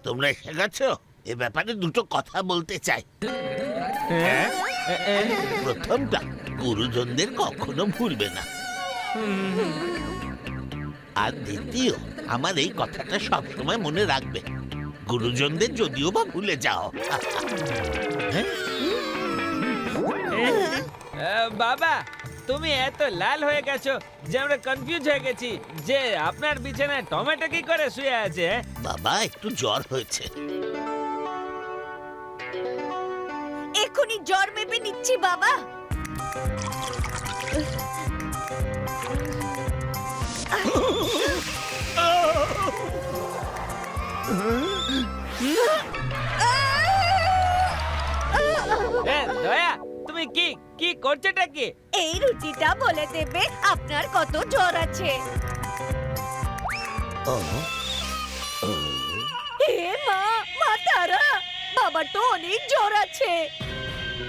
তোমরা এসে গেছো? এ ব্যাপারে দুটো কথা বলতে চাই। প্রথমটা, গুরুজনদের কখনো ভুলবে না। আর দ্বিতীয়, আমার এই কথাটা সবসময় মনে রাখবে, গুরুজনদের যদিও বা ভুলে যাও। বাবা, তুমি এত লাল হয়ে গেছো যে আমরা কনফিউজ হয়ে গেছি যে আপনার বিছানায় টমেটো কি করে শুয়ে আছে। বাবা, একটু জ্বর হয়েছে। এখনই জ্বর মেপে নিচ্ছি বাবা। দয়া, তুমি কি কি করছোটা কি? এই রুচিটা বলে দেবে আপনার কত জ্বর আছে। হে মা, মা তারা, বাবার তো অনেক জ্বর আছে।